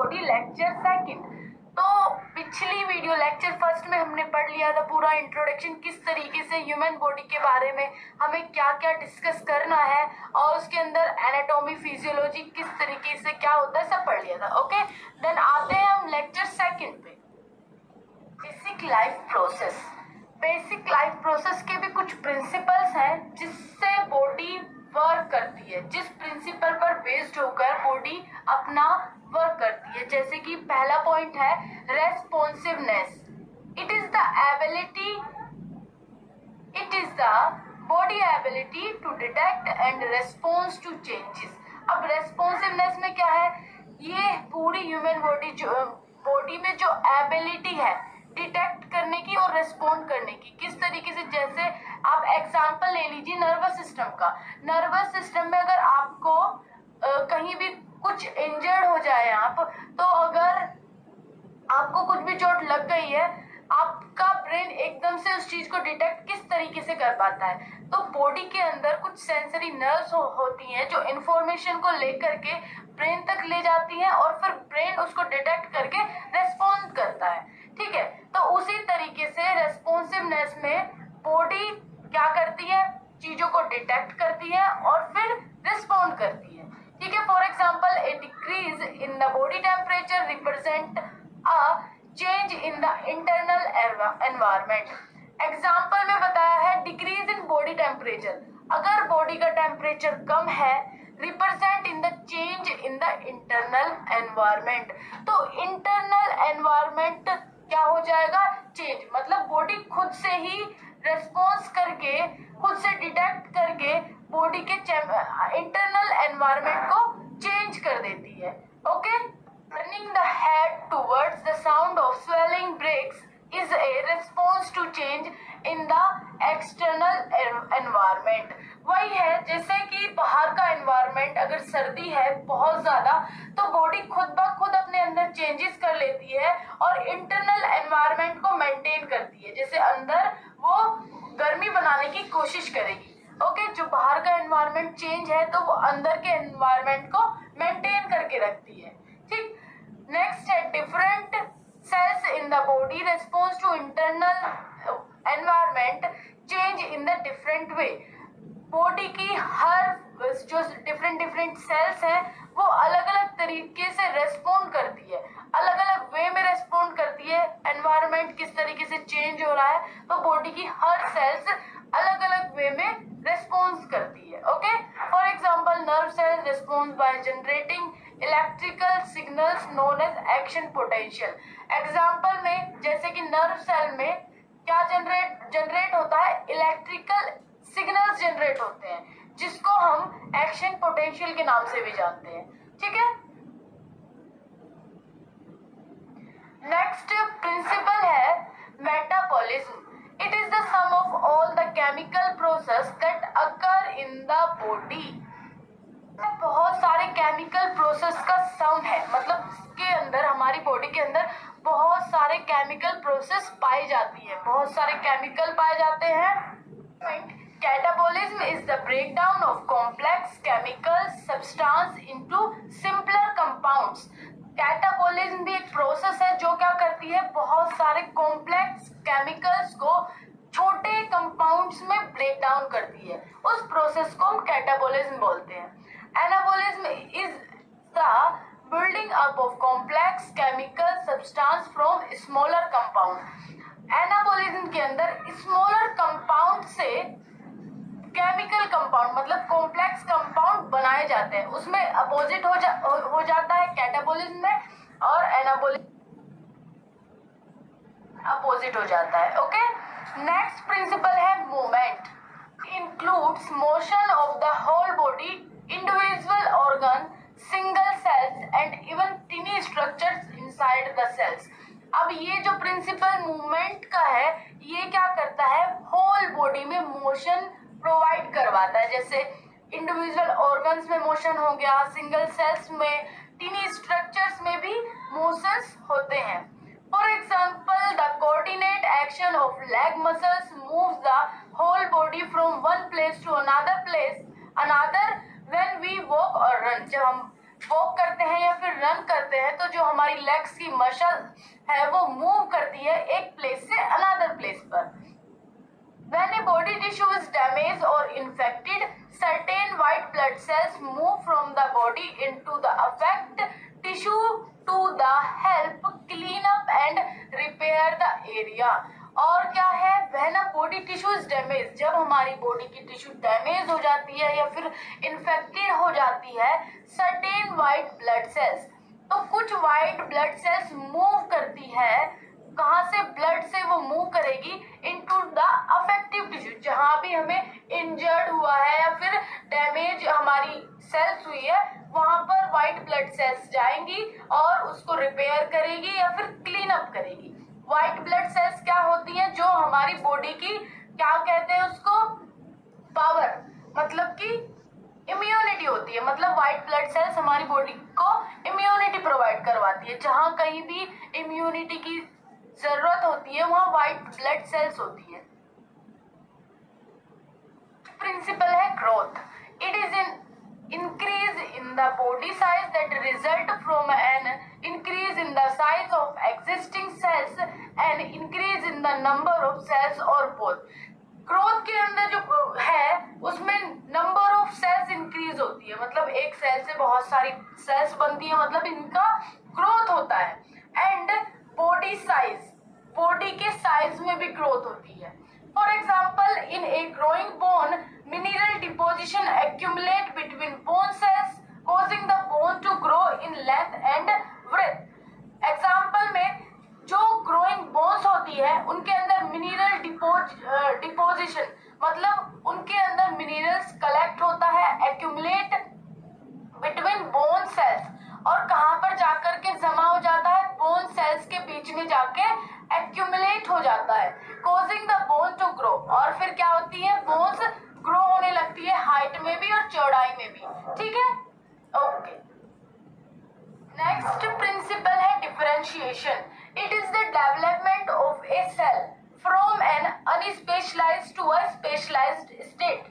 Body lecture second. तो पिछली video lecture first में हमने पढ़ लिया था पूरा इंट्रोडक्शन, किस तरीके से ह्यूमन बॉडी के बारे में हमें क्या क्या डिस्कस करना है और उसके अंदर एनाटॉमी फिजियोलॉजी किस तरीके से क्या होता है सब पढ़ लिया था। ओके, देन आते हैं हम लेक्चर सेकंड पे, basic life process. Basic life process के भी कुछ प्रिंसिपल्स हैं जिससे बॉडी वर्क करती है, जिस प्रिंसिपल पर बेस्ड होकर बॉडी अपना वर्क करती है। जैसे कि पहला पॉइंट है responsiveness. It is the body ability to detect and response to changes. अब रेस्पॉन्सिवनेस में क्या है, ये पूरी ह्यूमन बॉडी में जो एबिलिटी है डिटेक्ट करने की और रेस्पॉन्ड करने की, किस तरीके से, जैसे आप एग्जांपल ले लीजिए नर्वस सिस्टम का। नर्वस सिस्टम में अगर आपको कहीं भी कुछ इंजर्ड हो जाए आप, तो अगर आपको कुछ भी चोट लग गई है, आपका ब्रेन एकदम से उस चीज को डिटेक्ट किस तरीके से कर पाता है। तो बॉडी के अंदर कुछ सेंसरी नर्व्स होती हैं जो इंफॉर्मेशन को लेकर के ब्रेन तक ले जाती हैं और फिर ब्रेन उसको डिटेक्ट करके रेस्पॉन्ड करता है। ठीक है, तो उसी तरीके से रेस्पॉन्सिवनेस में बॉडी क्या करती है, चीजों को डिटेक्ट करती है और फिर रिस्पॉन्ड करती है। ठीक है, for example A decrease in the body temperature represent a change in the internal environment. Example में बताया है डिक्रीज इन बॉडी टेम्परेचर, अगर बॉडी का टेम्परेचर कम है, represent in the change in the internal environment. तो इंटरनल एनवायरनमेंट क्या हो जाएगा, चेंज, मतलब बॉडी खुद से ही रेस्पॉन्स करके, खुद से डिटेक्ट करके बॉडी के इंटरनल एनवायरनमेंट को चेंज कर देती है। Okay, turning the head towards the sound of squealing brakes is a response to change in the external environment। वही है जैसे कि बाहर का एनवायरनमेंट, अगर सर्दी है बहुत ज्यादा, तो बॉडी खुद ब खुद अपने अंदर चेंजेस कर लेती है और इंटरनल एनवायरनमेंट को मेंटेन करती है। जैसे अंदर वो गर्मी बनाने की कोशिश करेगी। ओके, जो बाहर का एनवायरनमेंट चेंज है तो वो अंदर के एनवायरनमेंट को मेंटेन करके रखती है। ठीक, नेक्स्ट है different cells in the body responds to internal environment change in the different way। Body की हर जो डिफरेंट सेल्स हैं वो अलग अलग तरीके से रेस्पॉन्ड करती है, अलग अलग वे में रेस्पॉन्ड करती है। एनवायरनमेंट किस तरीके से चेंज हो रहा है तो बॉडी की हर सेल्स अलग अलग वे में रेस्पॉन्स करती है। Okay, for example nerve cell response by generating electrical signals known as action potential. Example में जैसे कि नर्व सेल में क्या जनरेट होता है, इलेक्ट्रिकल सिग्नल्स जनरेट होते हैं जिसको हम एक्शन पोटेंशियल के नाम से भी जानते हैं। ठीक है, नेक्स्ट प्रिंसिपल है metabolism. It is the sum of all the chemical process that occur in the body. बहुत सारे केमिकल प्रोसेस का सम है, मतलब इसके अंदर हमारी बॉडी के अंदर बहुत सारे केमिकल प्रोसेस पाई जाती है, बहुत सारे केमिकल पाए जाते हैं। Catabolism is the breakdown of complex chemical substance into simpler compounds. Catabolism भी एक प्रोसेस है जो क्या करती है, बहुत सारे कॉम्प्लेक्स केमिकल्स को छोटे कंपाउंड्स में ब्रेक डाउन करती है। उस प्रोसेस को हम कैटाबॉलिज्म बोलते हैं। Anabolism is the building up of complex chemical substance from smaller compound. Anabolism के अंदर स्मॉलर कंपाउंड से केमिकल कंपाउंड मतलब कॉम्प्लेक्स कंपाउंड बनाए जाते हैं, उसमें अपोजिट हो जाता है कैटाबॉलिज्म में, और एनाबॉलिज्म अपोजिट हो जाता है। ओके, नेक्स्ट प्रिंसिपल है movement. Includes motion of the whole body, individual organ, single cells and even tiny structures inside the cells. अब ये जो प्रिंसिपल मूवमेंट का है, ये क्या करता है, होल बॉडी में मोशन प्रोवाइड करवाता है। जैसे इंडिविजुअल ऑर्गन्स में मोशन हो गया, सिंगल सेल्स में, टिनी स्ट्रक्चर्स में भी मोशंस होते हैं। For example the coordinate action of leg muscles moves the whole body from one place to another when we walk और रन। जब हम वॉक करते हैं या फिर रन करते हैं तो जो हमारी लेग्स की मसल है वो मूव करती है एक प्लेस से अनदर प्लेस पर। When a body tissue is damaged or infected, certain white blood cells move from the body into the affected tissue to the help clean up and repair the area। और क्या है, when a body tissue is damaged, जब हमारी body की tissue damage हो जाती है या फिर इन्फेक्टेड हो जाती है, certain white blood cells, तो कुछ व्हाइट ब्लड सेल्स मूव करती है। कहां से? ब्लड से वो मूव करेगी इनटू द अफेक्टिव टिश्यू, जहां भी हमें इंजर्ड हुआ है या फिर डैमेज हमारी सेल्स हुई है, वहां पर व्हाइट ब्लड सेल्स जाएंगी और उसको रिपेयर करेगी या फिर क्लीन अप करेगी। व्हाइट ब्लड सेल्स क्या होती हैं? जो हमारी बॉडी की, क्या कहते हैं उसको, पावर, मतलब कि इम्यूनिटी होती है। मतलब व्हाइट ब्लड सेल्स हमारी बॉडी को इम्यूनिटी प्रोवाइड करवाती है। जहां कहीं भी इम्यूनिटी की जरूरत होती है वहां व्हाइट ब्लड सेल्स होती है। प्रिंसिपल है growth. It is an increase in the body size that result from an increase in the size of existing cells and increase in the number of cells or both। Growth के अंदर जो है उसमें number of sales increase होती है, मतलब एक cell से बहुत सारी सेल्स बनती है, मतलब इनका ग्रोथ होता है। एंड बॉडी साइज, बॉडी के साइज में भी ग्रोथ होती है। For example, in a growing bone mineral deposition accumulate between bone cells causing the bone to grow in length and width। Example में जो ग्रोइंग बोन्स होती है उनके अंदर मिनरल डिपोजिशन, मतलब उनके अंदर मिनरल्स कलेक्ट होता है, एक्यूमुलेट बिटवीन बोन सेल्स, और कहां पर जाकर के जमा हो जाता है? बोन सेल्स के बीच में जाके एक्यूमुलेट हो जाता है, causing the bone to grow. और फिर क्या होती है? बोन्स ग्रो होने लगती है हाइट में भी और चौड़ाई में भी। ठीक है, ओके। नेक्स्ट प्रिंसिपल है differentiation. It is the development of a cell from an unspecialized to a specialized state.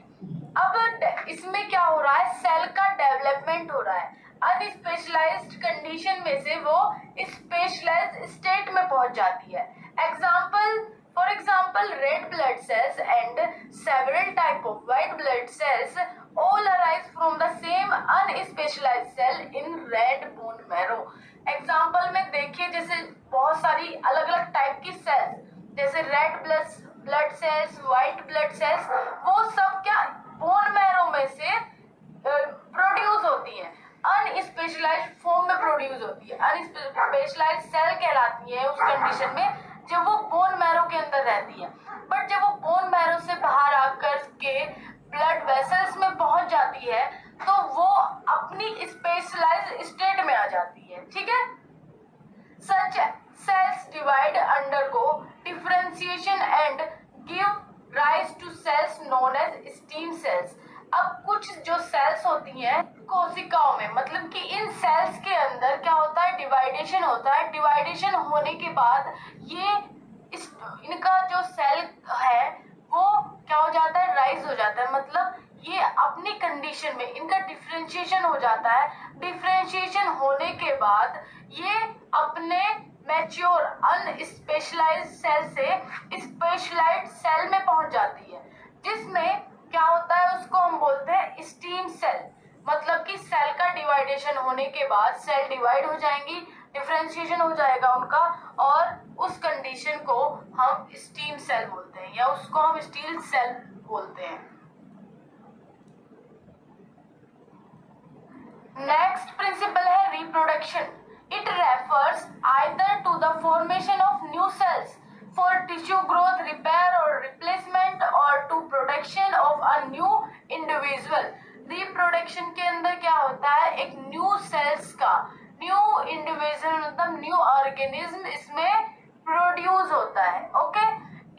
अब इसमें क्या हो रहा है? सेल का डेवलपमेंट हो रहा है। अनस्पेशलाइज्ड कंडीशन में से वो स्पेशलाइज्ड स्टेट में पहुंच जाती है। Example, for example, red blood cells and several type of white blood cells all arise from the same unspecialized cell in red bone marrow। Example में देखिए, जैसे बहुत सारी अलग अलग टाइप की सेल्स, जैसे red blood cells, white blood cells, वो सब क्या बोन मैरो में से प्रोड्यूस होती है, अनस्पेशलाइज्ड फॉर्म में प्रोड्यूस होती है। अनस्पेशलाइज्ड सेल कहलाती है उस कंडीशन में जब वो बोन मैरो के अंदर रहती है। बट जब वो बोन मैरो से बाहर आकर के ब्लड वेसल्स में पहुंच जाती है तो वो अपनी स्पेशलाइज्ड स्टेट में आ जाती है। ठीक है, such cells divide undergo differentiation and give rise to cells known as stem cells. अब कुछ जो सेल्स होती हैं कोशिकाओं में, मतलब कि इन सेल्स के अंदर क्या होता है? डिवाइडेशन होता है। डिवाइडेशन होने के बाद ये इनका जो सेल है वो क्या हो जाता है? राइज हो जाता है, मतलब ये अपनी कंडीशन में इनका डिफरेंशिएशन हो जाता है। डिफरेंशिएशन होने के बाद ये अपने मैच्योर अनस्पेशलाइज्ड सेल से स्पेशलाइज्ड सेल में पहुंच जाती है, जिसमें क्या होता है? उसको हम बोलते हैं स्टेम सेल। मतलब कि सेल का डिवाइडेशन होने के बाद सेल डिवाइड हो जाएंगी, डिफरेंशिएशन हो जाएगा उनका, और उस कंडीशन को हम स्टेम सेल बोलते हैं या उसको हम स्टील सेल बोलते हैं। नेक्स्ट प्रिंसिपल है reproduction. It refers either to the formation of new cells for tissue growth, repair और रिप्लेसमेंट, और to production of a new individual. Reproduction के अंदर क्या होता है? एक न्यू सेल्स का, न्यू इंडिविजुअल मतलब न्यू ऑर्गेनिज्म इसमें प्रोड्यूस होता है। Okay,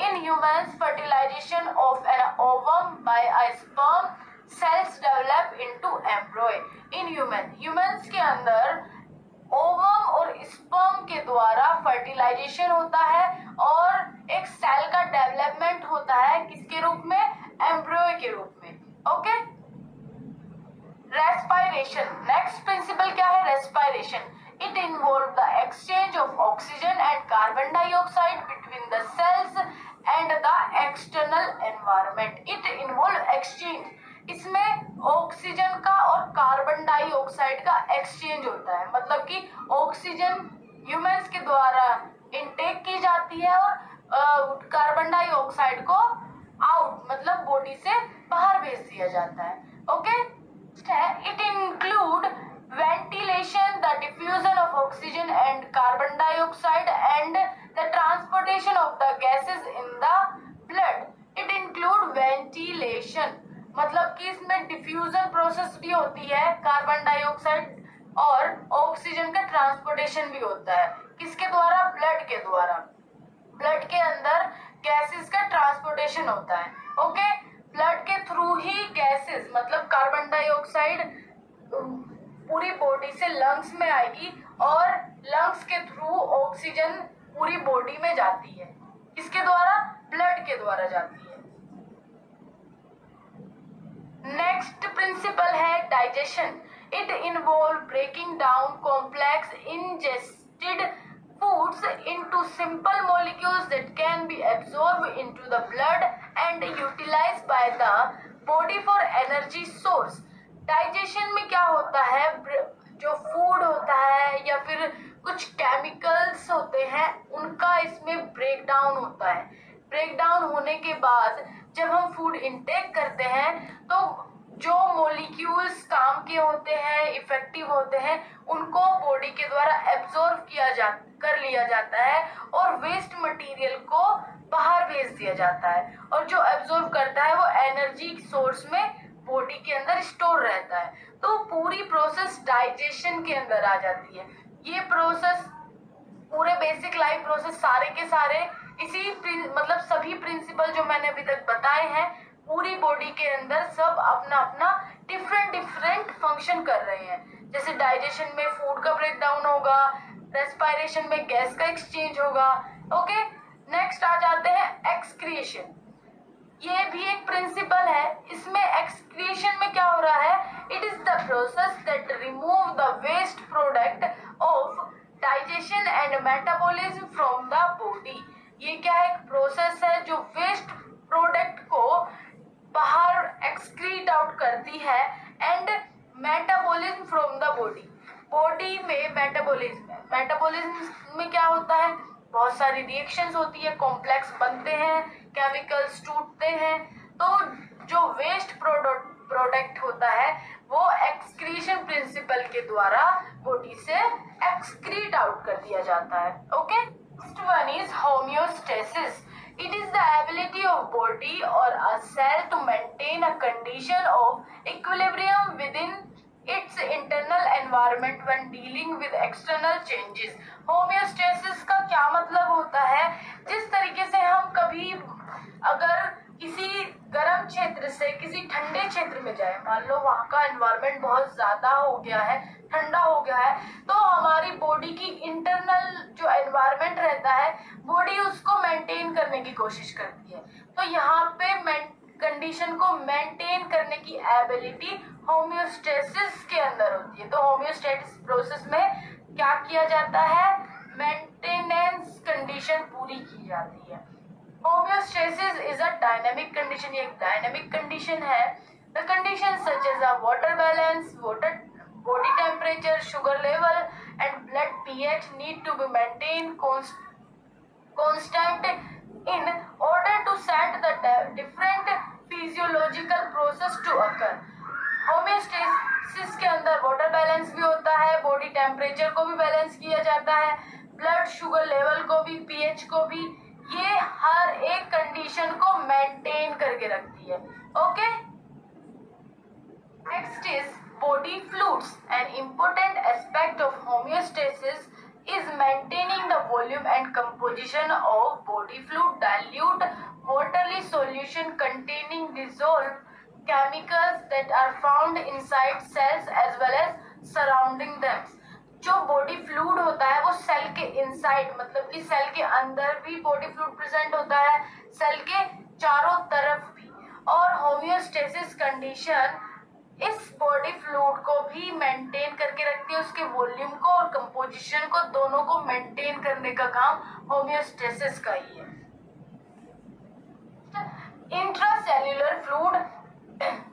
in humans fertilization of an ovum by a sperm cells develop into embryo. In humans के अंदर ओवम और स्पर्म के द्वारा फर्टिलाइजेशन होता है और एक सेल का डेवलपमेंट होता है, किसके रूप में? एम्ब्रॉय के रूप में। Okay, respiration. नेक्स्ट प्रिंसिपल क्या है? Respiration. It involve the exchange of oxygen and carbon dioxide between the cells and the external environment. It involve exchange. इसमें ऑक्सीजन का और कार्बन डाइऑक्साइड का एक्सचेंज होता है. मतलब कि ऑक्सीजन ह्यूमंस के द्वारा इनटेक की जाती है और कार्बन डाइऑक्साइड को आउट मतलब बॉडी से बाहर भेज दिया जाता है. Okay. It include ventilation, the diffusion of oxygen and carbon dioxide and the transportation of the gases in the blood. It include ventilation. मतलब कि इसमें डिफ्यूजन प्रोसेस भी होती है, कार्बन डाइऑक्साइड और ऑक्सीजन का ट्रांसपोर्टेशन भी होता है. किसके द्वारा? ब्लड के द्वारा. ब्लड के अंदर गैसेस का ट्रांसपोर्टेशन होता है. ओके. ब्लड के थ्रू ही गैसेस मतलब कार्बन डाइऑक्साइड पूरी बॉडी से लंग्स में आएगी और लंग्स के थ्रू ऑक्सीजन पूरी बॉडी में जाती है. किसके द्वारा? ब्लड के द्वारा जाती है. नेक्स्ट प्रिंसिपल है digestion. It involve breaking down complex ingested foods into simple molecules that can be absorbed into the blood and utilized by the body for energy source. Digestion में क्या होता है? जो फूड होता है या फिर कुछ केमिकल्स होते हैं उनका इसमें ब्रेक डाउन होता है. ब्रेक डाउन होने के बाद जब हम फूड इंटेक करते हैं तो जो मॉलिक्यूल्स काम के होते हैं, इफेक्टिव होते हैं, उनको बॉडी के द्वारा एब्जॉर्ब कर लिया जाता है और वेस्ट मटेरियल को बाहर भेज दिया जाता है. और जो एब्जॉर्ब करता है वो एनर्जी सोर्स में बॉडी के अंदर स्टोर रहता है. तो पूरी प्रोसेस डाइजेशन के अंदर आ जाती है. ये प्रोसेस पूरे बेसिक लाइफ प्रोसेस सारे के सारे इसी मतलब सभी प्रिंसिपल जो मैंने अभी तक बताए हैं पूरी बॉडी के अंदर सब अपना अपना डिफरेंट फंक्शन कर रहे हैं. जैसे डाइजेशन में फूड का ब्रेक डाउन होगा, रेस्पिरेशन में गैस का एक्सचेंज होगा. ओके. नेक्स्ट आ जाते हैं एक्सक्रिएशन. ये भी एक प्रिंसिपल है. इसमें एक्सक्रिएशन में क्या हो रहा है? It is the process that remove the waste product of digestion and metabolism from the body. ये क्या एक प्रोसेस है जो वेस्ट प्रोडक्ट को बाहर एक्सक्रीट आउट करती है and metabolism from the body. Body में मेटाबॉलिज्म में क्या होता है? बहुत सारी रिएक्शंस होती है, कॉम्प्लेक्स बनते हैं, केमिकल्स टूटते हैं. तो जो वेस्ट प्रोडक्ट होता है वो एक्सक्रीशन प्रिंसिपल के द्वारा बॉडी से एक्सक्रीट आउट कर दिया जाता है. Okay. Next one is homeostasis. It is the ability of body or a cell to maintain a condition of equilibrium within its internal environment when dealing with external changes. Homeostasis का क्या मतलब होता है? जिस तरीके से हम कभी अगर किसी गर्म क्षेत्र से किसी ठंडे क्षेत्र में जाए, मान लो वहाँ का एनवायरनमेंट बहुत ज्यादा हो गया है, ठंडा हो गया है, तो हमारी बॉडी की इंटरनल जो एनवायरनमेंट रहता है बॉडी उसको मेंटेन करने की कोशिश करती है. तो यहाँ पे कंडीशन को मेंटेन करने की एबिलिटी होमियोस्टेसिस के अंदर होती है. तो होमियोस्टेसिस प्रोसेस में क्या किया जाता है? मेंटेनेंस कंडीशन पूरी की जाती है. Homeostasis is a dynamic condition. ये एक डायनामिक कंडीशन है. The condition such as a water balance, water body temperature, sugar level and blood pH need to be maintained constant in order to set the different physiological process to occur. Homeostasis के अंदर water balance भी होता है, body temperature को भी balance किया जाता है, ब्लड शुगर लेवल को भी, पीएच को भी. ये हर एक कंडीशन को मेंटेन करके रखती है. Okay. Next is body fluids. An important aspect of homeostasis is maintaining the volume and composition of body fluid. Dilute watery solution containing dissolved chemicals that are found inside cells as well as surrounding them. जो body fluid होता है वो cell के inside मतलब कि cell के अंदर भी बॉडी फ्लूइड प्रेजेंट होता है, सेल के चारों तरफ भी. और होमियोस्टेसिस कंडीशन इस बॉडी फ्लूइड को भी मेंटेन करके रखती है, उसके वॉल्यूम को और कंपोजिशन को, दोनों को मेंटेन करने का काम होम्योस्टेसिस का ही है। इंट्रासेल्युलर फ्लूइड,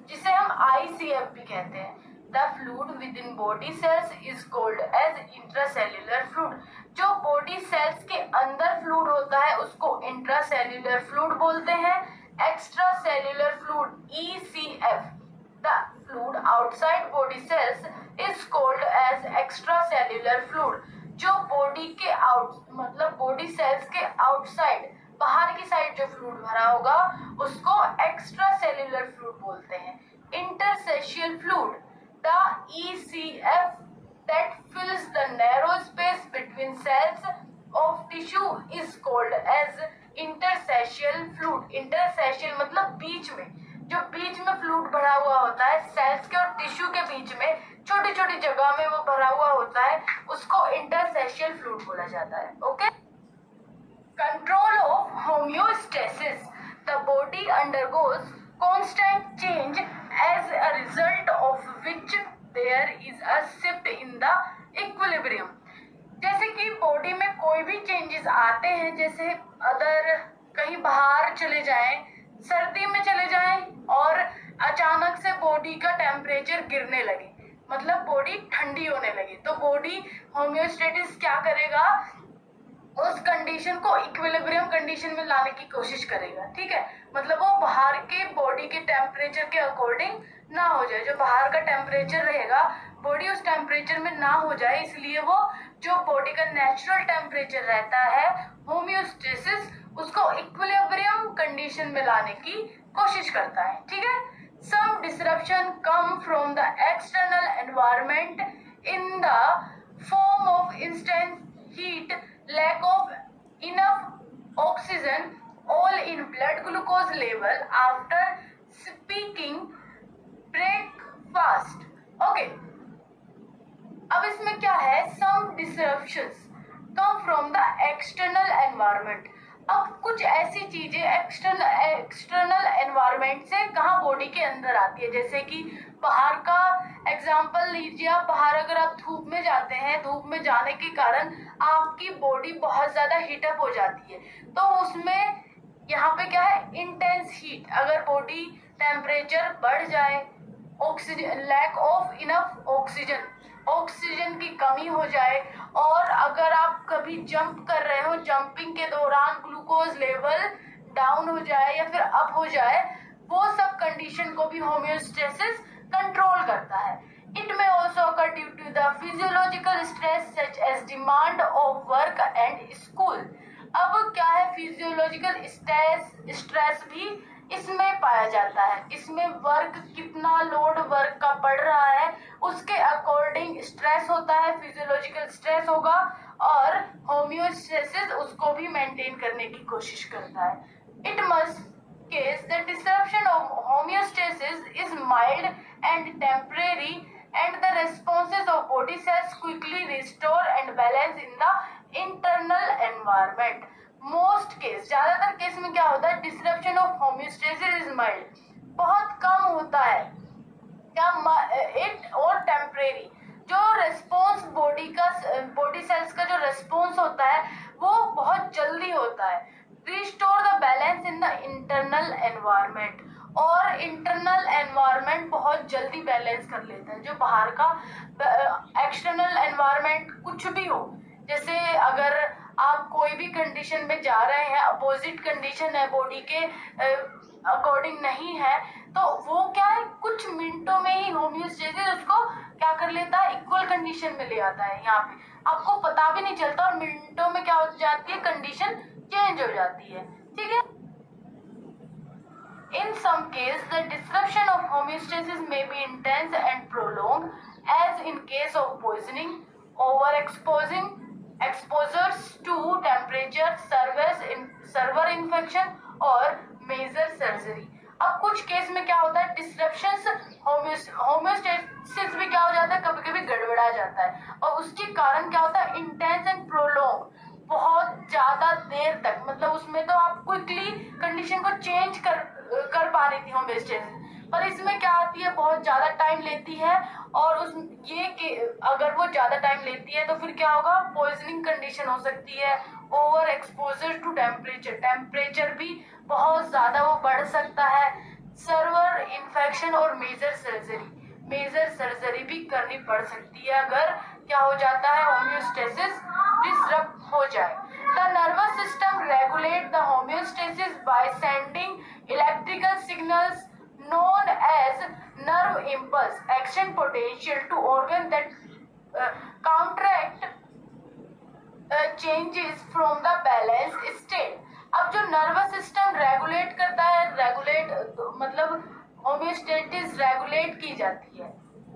जिसे हम ICF भी कहते हैं, the fluid within body cells is called as intracellular fluid. जो बॉडी सेल्स के अंदर फ्लूइड होता है उसको इंट्रासेल्युलर फ्लूइड बोलते हैं। Extracellular fluid ECF, the fluid outside body cells is called as extracellular fluid. जो body के मतलब बॉडी सेल्स के आउटसाइड, बाहर की साइड जो फ्लूइड भरा होगा उसको एक्स्ट्रा सेल्युलर फ्लूइड बोलते हैं। Interstitial fluid, the ECF that fills the narrow space between cells of tissue is called as interstitial fluid। interstitial मतलब बीच में, जो बीच में फ्लूइड भरा हुआ होता है सेल्स के और टिश्यू के बीच में, छोटी छोटी जगह में वो भरा हुआ होता है, उसको इंटरस्टेशियल फ्लूइड बोला जाता है। Okay. Control of homeostasis, the body undergoes constant change as a result of which there is a shift in the equilibrium। जैसे कि बॉडी में कोई भी चेंजेस आते हैं, जैसे अगर कहीं बाहर चले जाएं, सर्दी में चले जाएं और अचानक से बॉडी का टेम्परेचर गिरने लगे, मतलब बॉडी ठंडी होने लगी, तो बॉडी होम्योस्टेसिस क्या करेगा, उस कंडीशन को इक्विलिब्रियम कंडीशन में लाने की कोशिश करेगा। ठीक है, मतलब वो बाहर के बॉडी के टेम्परेचर के अकॉर्डिंग ना हो जाए, जो बाहर का टेम्परेचर रहेगा बॉडी उस टेम्परेचर में ना हो जाए, इसलिए वो जो बॉडी का नेचुरल टेम्परेचर रहता है होम्योस्टेसिस, उसको इक्विलिब्रियम कंडीशन में लाने की कोशिश करता है। ठीक है। Some disruption come from the external environment in the form of instant heat, lack of enough oxygen, all in blood glucose level after speaking breakfast। okay, अब इसमें क्या है, some disruptions come from the external environment। अब कुछ ऐसी चीजें external environment से कहाँ बॉडी के अंदर आती है, जैसे कि बाहर का एग्जांपल लीजिए, आप बाहर अगर आप धूप में जाते हैं, धूप में जाने के कारण आपकी बॉडी बहुत ज्यादा हीटअप हो जाती है, तो उसमें यहाँ पे क्या है, इंटेंस हीट। अगर बॉडी टेम्परेचर बढ़ जाए, oxygen, lack of enough oxygen, oxygen की कमी हो जाए, और अगर आप कभी जंप कर रहे हो, जंपिंग के दौरान ग्लूकोज लेवल डाउन हो जाए या फिर अप हो जाए, वो सब कंडीशन को भी होम्योस्टेसिस कंट्रोल करता है। इट में also occur due to the physiological stress such as demand of work and school। अब क्या है, फिजियोलॉजिकल स्ट्रेस भी इसमें पाया जाता है। इसमें वर्क, कितना लोड वर्क का पड़ रहा है उसके अकॉर्डिंग स्ट्रेस होता है, फिजियोलॉजिकल स्ट्रेस होगा, और होम्योस्टेसिस उसको भी मेंटेन करने की कोशिश करता है। It must case the disruption of homeostasis is mild and temporary and the responses of body cells quickly restore and balance in the internal environment। most case, ज्यादातर केस में क्या होता है, disruption of homeostasis is mild, बहुत कम होता है क्या, it और temporary। जो रेस्पॉन्स बॉडी सेल्स का जो रेस्पॉन्स होता है वो बहुत जल्दी होता है। Restore the balance in the internal environment, और इंटरनल एनवायरनमेंट बहुत जल्दी बैलेंस कर लेता है। जो बाहर का एक्सटर्नल एनवायरनमेंट कुछ भी हो, जैसे अगर आप कोई भी कंडीशन में जा रहे हैं, अपोजिट कंडीशन है, बॉडी के अकॉर्डिंग नहीं है, तो वो क्या है, कुछ मिनटों में ही होम्योस्टेसिस उसको क्या कर लेता है, इक्वल कंडीशन में ले आता है। यहाँ पे आपको पता भी नहीं चलता और मिनटों में क्या हो जाती है, कंडीशन चेंज हो जाती है। ठीक है। In some case, the disruption of homeostasis may be intense and prolonged, as in case of poisoning, exposures to temperature, server infection और major surgery। अब कुछ केस में क्या होता है, डिसरप्शंस, होम्योस्टेसिस भी क्या हो जाता है, कभी कभी गड़बड़ा जाता है, और उसके कारण क्या होता है, इंटेंस एंड प्रोलॉन्ग, बहुत ज्यादा देर तक, मतलब उसमें तो आप क्विकली कंडीशन को चेंज कर पा रही थी होम्योस्टेसिस, पर इसमें क्या आती है, बहुत ज्यादा टाइम लेती है। और उस ये कि अगर वो ज्यादा टाइम लेती है तो फिर क्या होगा, पॉइजनिंग कंडीशन हो सकती है। Over exposure to temperature, temperature भी बहुत ज्यादा वो बढ़ सकता है। सर्वर इन्फेक्शन और मेजर सर्जरी भी करनी पड़ सकती है अगर क्या हो जाता है, होम्योस्टेसिस डिसरप्ट हो जाए। The nervous system regulate the homeostasis by sending electrical signals known as nerve impulse action potential to organ that counteract changes from the balance state। अब जो नर्वस सिस्टम रेगुलेट करता है, मतलब होम्योस्टेसिस रेगुलेट की जाती है।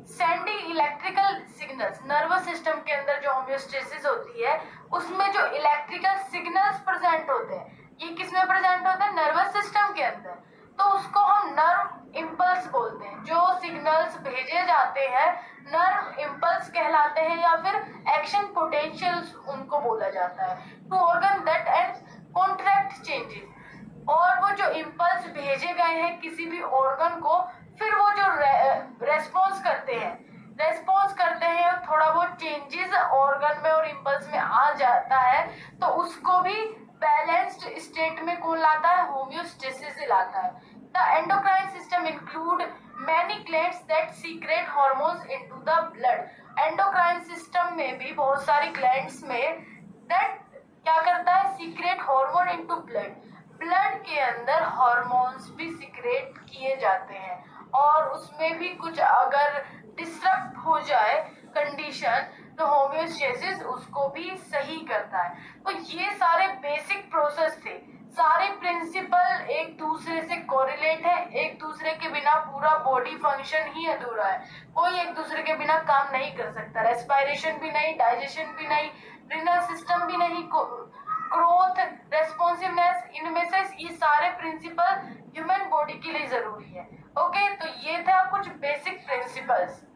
Sending electrical signals, nervous system के अंदर जो होम्योस्टेसिस होती है उसमें जो इलेक्ट्रिकल सिग्नल्स प्रेजेंट होते हैं, ये किसमें प्रेजेंट होते हैं, नर्वस सिस्टम के अंदर। तो उसको हम नर्व इम्पल्स बोलते हैं। जो सिग्नल्स भेजे जाते हैं नर्व इम्पल्स कहलाते हैं, या फिर एक्शन पोटेंशियल्स उनको बोला जाता है। To organ that and contract changes, और वो जो इम्पल्स भेजे गए हैं किसी भी ऑर्गन को, फिर वो जो रेस्पॉन्स करते हैं थोड़ा बहुत चेंजेस ऑर्गन में और इम्पल्स में आ जाता है, तो उसको भी बैलेंस्ड स्टेट में कौन लाता है, होम्योस्टेसिस लाता है। The endocrine system include many glands that secret hormones into the blood. Endocrine system में भी बहुत सारी ग्लैंड्स में दैट क्या करता है, secret hormone into blood, blood के अंदर हार्मोन्स भी सीक्रेट किए जाते हैं। और उसमें भी कुछ अगर डिस्टर्ब हो जाए कंडीशन, तो होम्योस्टेसिस उसको भी सही करता है। तो ये सारे बेसिक प्रोसेस थे, सारे प्रिंसिपल एक दूसरे से कोरिलेट है। एक दूसरे के बिना पूरा बॉडी फंक्शन ही अधूरा है, कोई एक दूसरे के बिना काम नहीं कर सकता। रेस्पिरेशन भी नहीं, डाइजेशन भी नहीं, रिनल सिस्टम भी नहीं, ग्रोथ, रेस्पॉन्सिवनेस, इनमें से ये सारे प्रिंसिपल ह्यूमन बॉडी के लिए जरूरी है। ओके, तो ये था कुछ बेसिक प्रिंसिपल्स।